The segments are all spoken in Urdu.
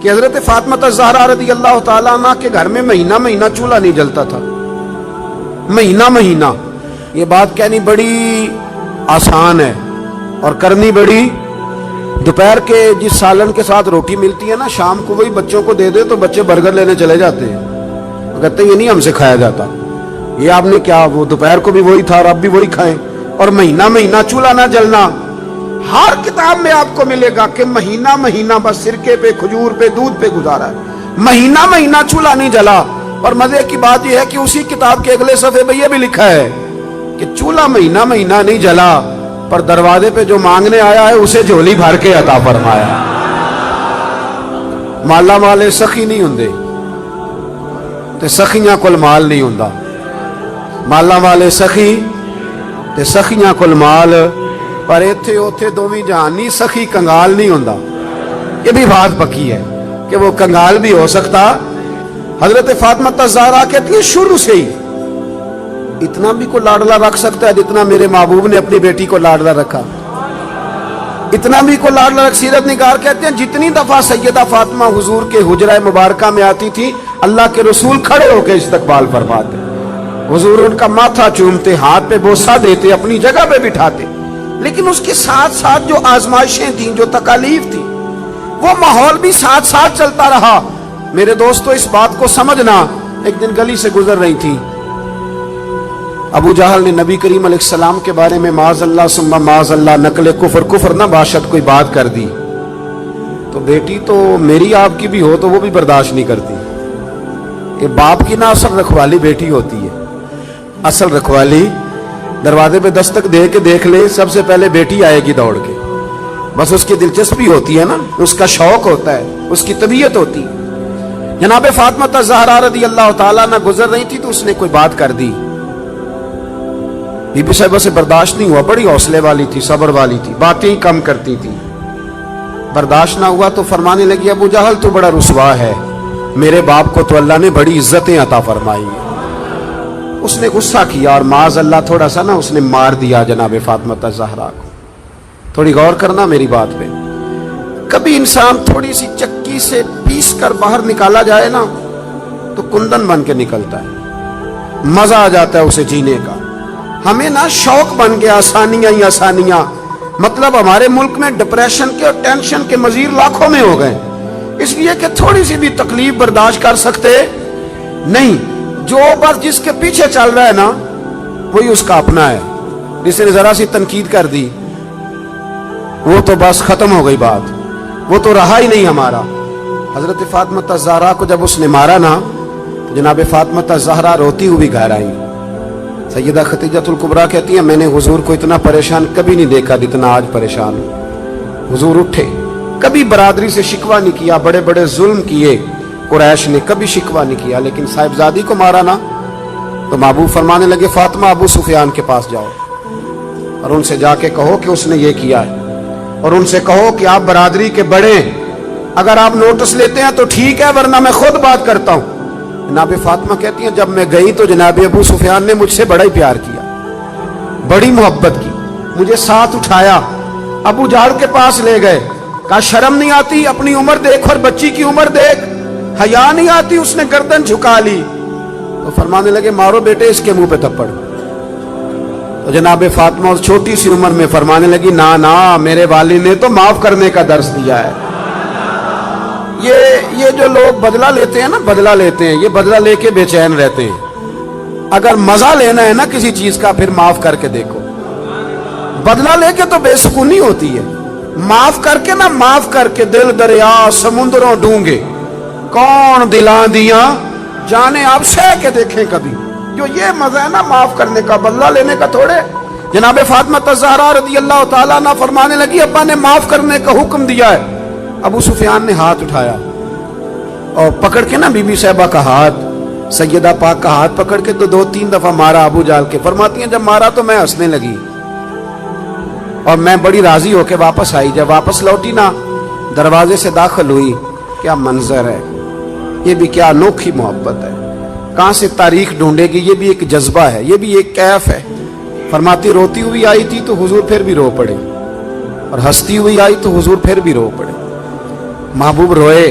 کہ حضرت فاطمہ الزہرا رضی اللہ تعالیٰ عنہ کے گھر میں مہینہ مہینہ چولہا نہیں جلتا تھا، مہینہ مہینہ۔ یہ بات کہنی بڑی آسان ہے اور کرنی بڑی، دوپہر کے جس سالن کے ساتھ روٹی ملتی ہے نا، شام کو وہی بچوں کو دے دے تو بچے برگر لینے چلے جاتے ہیں، کہتے ہیں یہ نہیں ہم سے کھایا جاتا، یہ آپ نے کیا، وہ دوپہر کو بھی وہی تھا اور اب بھی وہی کھائیں، اور مہینہ مہینہ چولہا نہ جلنا۔ ہر کتاب میں آپ کو ملے گا کہ مہینہ مہینہ بس سرکے پہ، کھجور پہ، دودھ پہ گزارا ہے، مہینہ مہینہ چولہا نہیں جلا۔ اور مزے کی بات یہ ہے کہ اسی کتاب کے اگلے صفحے پہ یہ بھی لکھا ہے کہ چولہا مہینہ مہینہ نہیں جلا، پر دروازے پہ جو مانگنے آیا ہے اسے جھولی بھر کے عطا فرمایا۔ مالا والے سخی نہیں ہوندے تے سخیاں کول مال نہیں ہوندا، مالا والے سخی تے سخیاں کول مال، پر ایتھے اوتھے دوویں جہانی سخی کنگال نہیں ہوندا۔ یہ بھی بات پکی ہے کہ وہ کنگال بھی ہو سکتا۔ حضرت فاطمہ الزہرا کہتی ہے شروع سے ہی اتنا بھی کو لاڈلا رکھ سکتا ہے جتنا میرے محبوب نے اپنی بیٹی کو لاڈلا رکھا، اتنا بھی کو لاڈلا رکھ۔ سیرت نگار کہتے ہیں جتنی دفعہ سیدہ فاطمہ حضور کے حجرہ مبارکہ میں آتی تھی، اللہ کے رسول کھڑے ہو کے استقبال فرماتے، حضور ان کا ماتھا چومتے، ہاتھ پہ بوسہ دیتے، اپنی جگہ پہ بٹھاتے۔ لیکن اس کے ساتھ ساتھ جو آزمائشیں تھیں، جو تکالیف تھی، وہ ماحول بھی ساتھ ساتھ چلتا رہا۔ میرے دوستو اس بات کو سمجھنا، ایک دن گلی سے گزر رہی تھی، ابو جہل نے نبی کریم علیہ السلام کے بارے میں معاذ اللہ ثم معاذ اللہ نقل کفر نہ باشد کوئی بات کر دی، تو بیٹی تو میری آپ کی بھی ہو تو وہ بھی برداشت نہیں کرتی۔ یہ باپ کی نہ اصل رکھوالی بیٹی ہوتی ہے، اصل رکھوالی دروازے پہ دستک دے کے دیکھ لے، سب سے پہلے بیٹی آئے گی دوڑ کے، بس اس کی دلچسپی ہوتی ہے نا، اس کا شوق ہوتا ہے، اس کی طبیعت ہوتی ہے۔ جناب فاطمہ الزہرا رضی اللہ تعالیٰ نہ گزر رہی تھی تو اس نے کوئی بات کر دی، بی بی صاحبہ سے برداشت نہیں ہوا، بڑی حوصلے والی تھی، صبر والی تھی، باتیں ہی کم کرتی تھی، برداشت نہ ہوا تو فرمانے لگی ابو جہل تو بڑا رسوا ہے، میرے باپ کو تو اللہ نے بڑی عزتیں عطا فرمائی۔ اس نے غصہ کیا اور معاذ اللہ تھوڑا سا نا اس نے مار دیا جناب فاطمہ الزہرا کو۔ تھوڑی غور کرنا میری بات پہ، کبھی انسان تھوڑی سی چکی سے پیس کر باہر نکالا جائے نا تو کندن بن کے نکلتا ہے، مزہ آ جاتا ہے اسے جینے کا۔ ہمیں نا شوق بن گیا آسانیاں ہی آسانیاں، مطلب ہمارے ملک میں ڈپریشن کے اور ٹینشن کے مزید لاکھوں میں ہو گئے، اس لیے کہ تھوڑی سی بھی تکلیف برداشت کر سکتے نہیں۔ جو بس جس کے پیچھے چل رہا ہے نا وہی اس کا اپنا ہے، جس نے ذرا سی تنقید کر دی وہ تو بس ختم ہو گئی بات، وہ تو رہا ہی نہیں ہمارا۔ حضرت فاطمہ الزہرا کو جب اس نے مارا نا تو جناب فاطمہ الزہرا روتی ہوئی گھر آئی۔ سیدہ خدیجہ الکبریٰ کہتی ہیں میں نے حضور کو اتنا پریشان کبھی نہیں دیکھا جتنا آج پریشان ہوں۔ حضور اٹھے، کبھی برادری سے شکوہ نہیں کیا، بڑے بڑے ظلم کیے قریش نے، کبھی شکوہ نہیں کیا، لیکن صاحبزادی کو مارا نا تو محبوب فرمانے لگے فاطمہ ابو سفیان کے پاس جاؤ اور ان سے جا کے کہو کہ اس نے یہ کیا ہے، اور ان سے کہو کہ آپ برادری کے بڑے ہیں، اگر آپ نوٹس لیتے ہیں تو ٹھیک ہے ورنہ میں خود بات کرتا ہوں۔ جناب فاطمہ کہتی ہیں جب میں گئی تو جناب ابو سفیان نے مجھ سے بڑا ہی پیار کیا، بڑی محبت کی، مجھے ساتھ اٹھایا، ابو جہل کے پاس لے گئے، کہا شرم نہیں آتی، اپنی عمر دیکھ اور بچی کی عمر دیکھ، حیا نہیں آتی، اس نے گردن جھکا لی۔ تو فرمانے لگے مارو بیٹے اس کے منہ پہ تھپڑ۔ تو جناب فاطمہ اس چھوٹی سی عمر میں فرمانے لگی نا میرے والد نے تو معاف کرنے کا درس دیا ہے۔ یہ جو لوگ بدلہ لیتے ہیں نا، بدلہ لیتے ہیں، یہ بدلہ لے کے بے چین رہتے ہیں۔ اگر مزہ لینا ہے نا کسی چیز کا پھر معاف کر کے دیکھو، بدلہ لے کے تو بے سکونی ہوتی ہے، معاف کر کے نا، معاف کر کے دل دریا سمندروں ڈونگے کون دلاں دیاں جانے آپ سہ کے دیکھیں کبھی۔ جو یہ مزہ ہے نا معاف کرنے کا، بدلہ لینے کا تھوڑے۔ جناب فاطمہ الزہرا رضی اللہ تعالیٰ عنہ فرمانے لگی ابا نے معاف کرنے کا حکم دیا ہے۔ ابو سفیان نے ہاتھ اٹھایا اور پکڑ کے نا بی بی صاحبہ کا ہاتھ، سیدہ پاک کا ہاتھ پکڑ کے تو 2-3 دفعہ مارا ابو جہل کے۔ فرماتی ہیں جب مارا تو میں ہنسنے لگی اور میں بڑی راضی ہو کے واپس آئی۔ جب واپس لوٹی نا دروازے سے داخل ہوئی، کیا منظر ہے، یہ بھی کیا انوکھی محبت ہے، کہاں سے تاریخ ڈھونڈے گی، یہ بھی ایک جذبہ ہے، یہ بھی ایک کیف ہے۔ فرماتی روتی ہوئی آئی تھی تو حضور پھر بھی رو پڑے، اور ہنستی ہوئی آئی تو حضور پھر بھی رو پڑے۔ محبوب روئے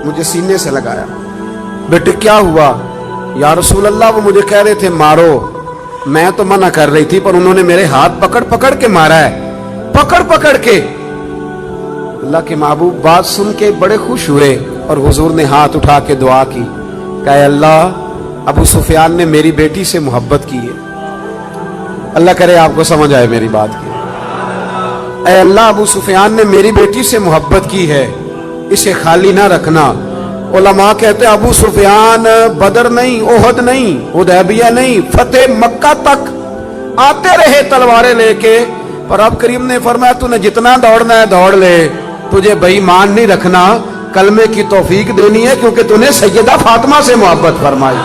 مجھے سینے سے لگایا. بیٹے کیا ہوا؟ یا رسول اللہ وہ مجھے کہہ رہے تھے مارو. میں تو منع کر رہی تھی پر انہوں نے میرے ہاتھ پکڑ پکڑ کے مارا ہے, پکڑ پکڑ کے. اللہ کے محبوب بات سن کے بڑے خوش ہوئے اور حضور نے ہاتھ اٹھا کے دعا کی کہ اے اللہ, ابو سفیان نے میری بیٹی سے محبت کی ہے. اللہ کرے آپ کو سمجھ آئے میری بات کی. اے اللہ, ابو سفیان نے میری بیٹی سے محبت کی ہے, اسے خالی نہ رکھنا. علماء کہتے ہیں ابو سفیان بدر نہیں, احد نہیں, حدیبیہ نہیں, فتح مکہ تک آتے رہے تلواریں لے کے, پر اب کریم نے فرمایا تو نے جتنا دوڑنا ہے دوڑ لے, تجھے بے ایمان نہیں رکھنا, کلمے کی توفیق دینی ہے کیونکہ تو نے سیدہ فاطمہ سے محبت فرمائی,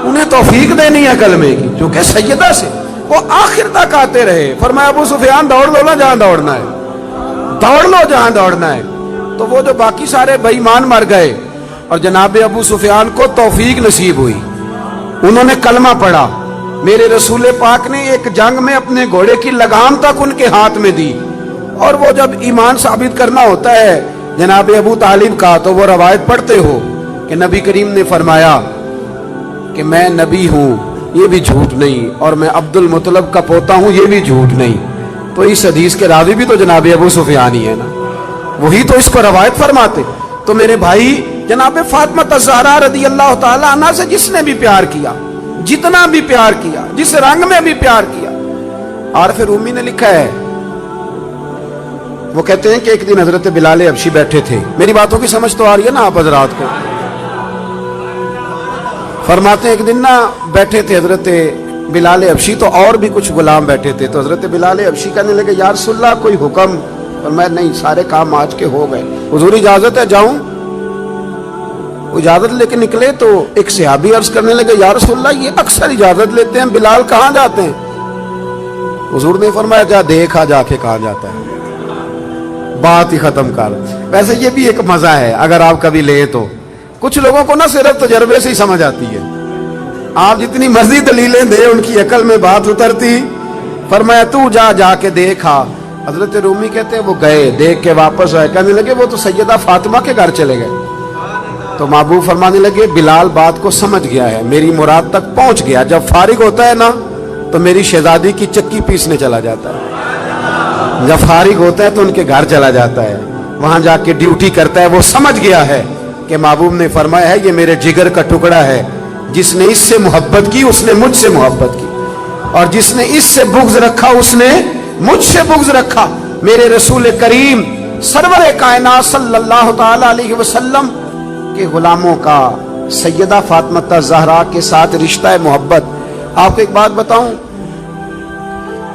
انہیں توفیق دینی ہے کلمے کی کیونکہ سیدہ سے. وہ آخر تک آتے رہے. فرمایا ابو سفیان دوڑ لو نا جہاں دوڑنا ہے, دوڑ لو جہاں دوڑنا ہے. تو وہ جو باقی سارے بے ایمان مر گئے اور جناب ابو سفیان کو توفیق نصیب ہوئی, انہوں نے کلمہ پڑھا. میرے رسول پاک نے ایک جنگ میں اپنے گھوڑے کی لگام تک ان کے ہاتھ میں دی, اور وہ جب ایمان ثابت کرنا ہوتا ہے جناب ابو طالب کا تو وہ روایت پڑھتے ہو کہ نبی کریم نے فرمایا کہ میں نبی ہوں, یہ بھی جھوٹ نہیں, اور میں عبد المطلب کا پوتا ہوں, یہ بھی جھوٹ نہیں. تو اس حدیث کے راوی بھی تو جناب ابو سفیان ہی ہے نا, وہی تو اس کو روایت فرماتے. تو میرے بھائی جناب فاطمہ الزہرا رضی اللہ تعالی عنہ سے جس نے بھی پیار کیا, جتنا بھی پیار کیا, جس رنگ میں بھی پیار کیا. عارف رومی نے لکھا ہے, وہ کہتے ہیں کہ ایک دن حضرت بلال حبشی بیٹھے تھے. میری باتوں کی سمجھ تو آ رہی ہے نا آپ حضرات کو؟ فرماتے ہیں ایک دن نا بیٹھے تھے حضرت بلال حبشی, تو اور بھی کچھ غلام بیٹھے تھے. تو حضرت بلال حبشی کہنے لگے یا رسول اللہ کوئی حکم؟ فرمایا نہیں, سارے کام آج کے ہو گئے. حضور اجازت ہے جاؤں؟ اجازت لے کے نکلے تو ایک صحابی عرض کرنے لگے یا رسول اللہ یہ اکثر اجازت لیتے ہیں, بلال کہاں جاتے ہیں؟ حضور نے فرمایا جا دیکھا جا کے کہاں جاتا ہے, بات ہی ختم کر. ویسے یہ بھی ایک مزہ ہے اگر آپ کبھی لیں تو. کچھ لوگوں کو نا صرف تجربے سے ہی سمجھ آتی ہے, آپ جتنی مرضی دلیلیں دیں ان کی عقل میں بات اترتی. فرمایا تو جا, جا کے دیکھا. حضرت رومی کہتے ہیں وہ گئے, دیکھ کے واپس آئے, کہنے لگے وہ تو سیدہ فاطمہ کے گھر چلے گئے. تو محبوب فرمانے لگے بلال بات کو سمجھ گیا ہے, میری مراد تک پہنچ گیا. جب فارغ ہوتا ہے نا تو میری شہزادی کی چکی پیسنے چلا جاتا ہے, جب فارغ ہوتا ہے تو ان کے گھر چلا جاتا ہے, وہاں جا کے ڈیوٹی کرتا ہے. وہ سمجھ گیا ہے کہ محبوب نے فرمایا ہے یہ میرے جگر کا ٹکڑا ہے, جس نے اس سے محبت کی اس نے مجھ سے محبت کی, اور جس نے اس سے بغض رکھا اس نے مجھ سے بغض رکھا. میرے رسول کریم سرور کائنات صلی اللہ تعالی علیہ وسلم کے غلاموں کا سیدہ فاطمہ الزہرا کے ساتھ رشتہ محبت. آپ کو ایک بات بتاؤں,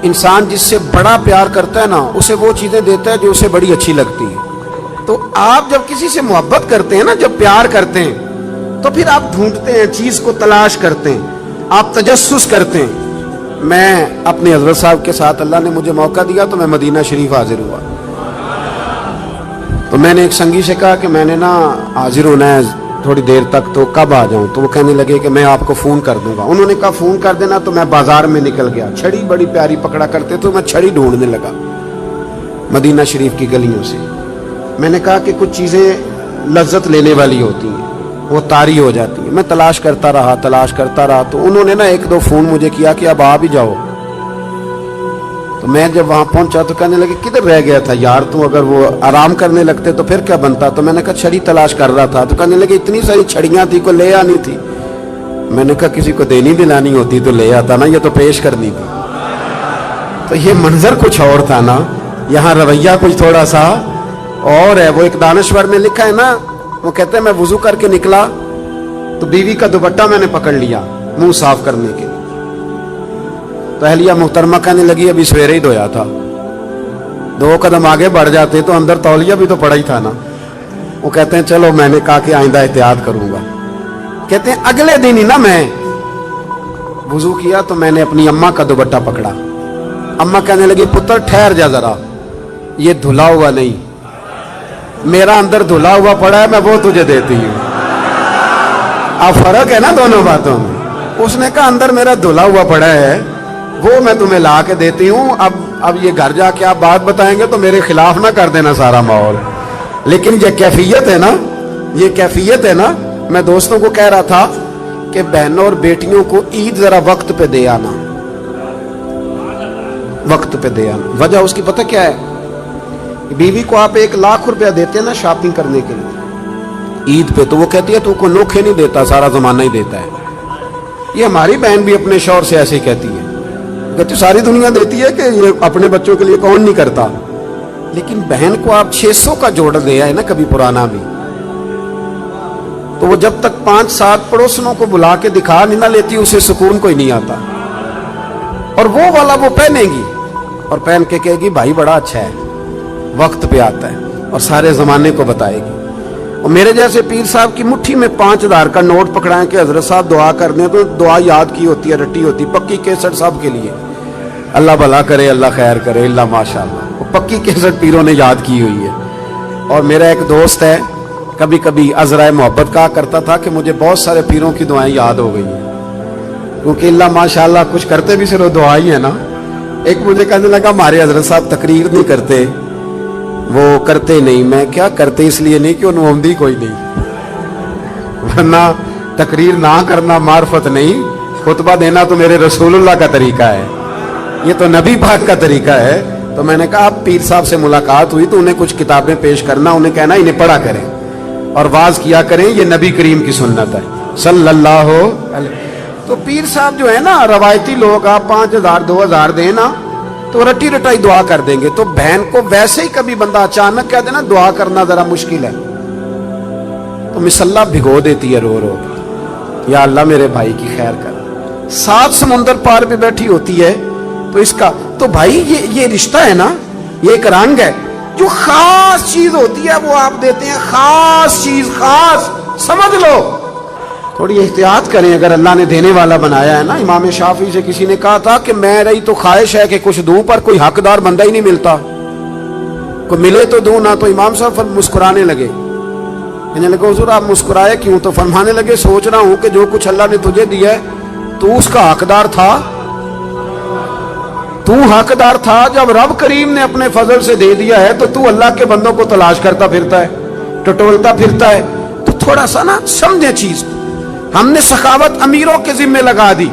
انسان جس سے بڑا پیار کرتا ہے نا اسے وہ چیزیں دیتا ہے جو اسے بڑی اچھی لگتی ہے. تو آپ جب کسی سے محبت کرتے ہیں نا, جب پیار کرتے ہیں تو پھر آپ ڈھونڈتے ہیں, چیز کو تلاش کرتے ہیں, آپ تجسس کرتے ہیں. میں اپنے حضرت صاحب کے ساتھ اللہ نے مجھے موقع دیا تو میں مدینہ شریف حاضر ہوا. تو میں نے ایک سنگی سے کہا کہ میں نے نا حاضر ہونا ہے تھوڑی دیر تک, تو کب آ جاؤں؟ تو وہ کہنے لگے کہ میں آپ کو فون کر دوں گا. انہوں نے کہا فون کر دینا. تو میں بازار میں نکل گیا, چھڑی بڑی پیاری پکڑا کرتے تو میں چھڑی ڈھونڈنے لگا مدینہ شریف کی گلیوں سے. میں نے کہا کہ کچھ چیزیں لذت لینے والی ہوتی ہیں, وہ طاری ہو جاتی ہیں. میں تلاش کرتا رہا. تو انہوں نے نا ایک دو فون مجھے کیا کہ اب آ بھی جاؤ. تو میں جب وہاں پہنچا تو کہنے لگے کدھر رہ گیا تھا یار تو, اگر وہ آرام کرنے لگتے تو پھر کیا بنتا. تو میں نے کہا چھڑی تلاش کر رہا تھا. تو کہنے لگے اتنی ساری چھڑیاں تھی, کوئی لے آنی تھی. میں نے کہا کسی کو دینی دلانی ہوتی تو لے آتا نا, یہ تو پیش کرنی تھی. تو یہ منظر کچھ اور تھا نا, یہاں رویہ کچھ تھوڑا سا اور ہے. وہ ایک دانشور میں لکھا ہے نا, وہ کہتے ہیں میں وضو کر کے نکلا تو بیوی کا دوپٹہ میں نے پکڑ لیا منہ صاف کرنے کے. تو اہلیہ محترمہ کہنے لگی ابھی سویرے ہی دھویا تھا. 2 قدم آگے بڑھ جاتے تو اندر تولیہ بھی تو پڑا ہی تھا نا. وہ کہتے ہیں چلو, میں نے کہا کہ آئندہ احتیاط کروں گا. کہتے ہیں اگلے دن ہی نا میں وضو کیا تو میں نے اپنی اماں کا دوپٹہ پکڑا. اماں کہنے لگی پتر ٹھہر جا ذرا, یہ دھلا ہوا نہیں, میرا اندر دھلا ہوا پڑا ہے, میں وہ تجھے دیتی ہوں. اب فرق ہے نا دونوں باتوں میں. اس نے کہا اندر میرا دھلا ہوا پڑا ہے, وہ میں تمہیں لا کے دیتی ہوں. اب یہ گھر جا کے آپ بات بتائیں گے تو میرے خلاف نہ کر دینا سارا ماحول. لیکن یہ کیفیت ہے نا, یہ کیفیت ہے نا. میں دوستوں کو کہہ رہا تھا کہ بہنوں اور بیٹیوں کو عید ذرا وقت پہ دے آنا, وقت پہ دے آنا. وجہ اس کی پتہ کیا ہے؟ بیوی کو آپ 1,00,000 روپیہ دیتے ہیں نا شاپنگ کرنے کے لیے عید پہ, تو وہ کہتی ہے تو کو نوکھے نہیں دیتا, سارا زمانہ ہی دیتا ہے. یہ ہماری بہن بھی اپنے شوہر سے ایسے ہی کہتی ہے, کہتی ساری دنیا دیتی ہے کہ یہ اپنے بچوں کے لیے کون نہیں کرتا. لیکن بہن کو آپ 600 کا جوڑ دیا ہے نا کبھی پرانا بھی, تو وہ جب تک 5-7 پڑوسنوں کو بلا کے دکھا نہیں نہ لیتی اسے سکون کوئی نہیں آتا. اور وہ والا وہ پہنے گی اور پہن کے کہے گی بھائی بڑا اچھا ہے, وقت پہ آتا ہے, اور سارے زمانے کو بتائے گی. اور میرے جیسے پیر صاحب کی مٹھی میں 5,000 کا نوٹ پکڑائیں کہ حضرت صاحب دعا کر دیں, تو دعا یاد کی ہوتی ہے, رٹی ہوتی, پکی کیسٹ صاحب کے لیے. اللہ بھلا کرے, اللہ خیر کرے, اللہ ماشاء اللہ, وہ پکی کیسٹ پیروں نے یاد کی ہوئی ہے. اور میرا ایک دوست ہے, کبھی کبھی عذرائے محبت کہا کرتا تھا کہ مجھے بہت سارے پیروں کی دعائیں یاد ہو گئی ہیں, کیونکہ اللہ ماشاء اللہ کچھ کرتے بھی صرف دعا ہی ہے نا. ایک مجھے کہنے لگا ہمارے حضرت صاحب تقریر نہیں کرتے, وہ کرتے نہیں. میں کیا کرتے اس لیے نہیں کہ انہوں عمدی کوئی نہیں, ورنہ تقریر نہ کرنا معرفت نہیں, خطبہ دینا تو میرے رسول اللہ کا طریقہ ہے, یہ تو نبی پاک کا طریقہ ہے. تو میں نے کہا آپ پیر صاحب سے ملاقات ہوئی تو انہیں کچھ کتابیں پیش کرنا, انہیں کہنا انہیں پڑھا کریں اور واز کیا کریں, یہ نبی کریم کی سنت ہے صلی اللہ علیہ. تو پیر صاحب جو ہے نا روایتی لوگ, آپ 5,000 2,000 دیں نا تو رٹی رٹائی دعا کر دیں گے. تو بہن کو ویسے ہی کبھی بندہ اچانک کہہ دے نا دعا کرنا ذرا مشکل ہے, تو مصلا بھگو دیتی ہے رو رو, یا اللہ میرے بھائی کی خیر کر. 7 سمندر پار پہ بیٹھی ہوتی ہے, تو اس کا تو بھائی یہ رشتہ ہے نا, یہ ایک رنگ ہے. جو خاص چیز ہوتی ہے وہ آپ دیتے ہیں, خاص چیز, خاص سمجھ لو. تھوڑی احتیاط کریں اگر اللہ نے دینے والا بنایا ہے نا. امام شافعی سے کسی نے کہا تھا کہ میں رہی تو خواہش ہے کہ کچھ دوں, پر کوئی حقدار بندہ ہی نہیں ملتا, کوئی ملے تو دوں نہ. تو امام صاحب مسکرانے لگے. میں نے کہا حضور آپ مسکرائے کیوں؟ تو فرمانے لگے سوچ رہا ہوں کہ جو کچھ اللہ نے تجھے دیا ہے تو اس کا حقدار تھا, تو حقدار تھا. جب رب کریم نے اپنے فضل سے دے دیا ہے تو اللہ کے بندوں کو تلاش کرتا پھرتا ہے, ٹٹولتا پھرتا ہے. تو تھوڑا سا نا سمجھے چیز. ہم نے سخاوت امیروں کے ذمہ لگا دی,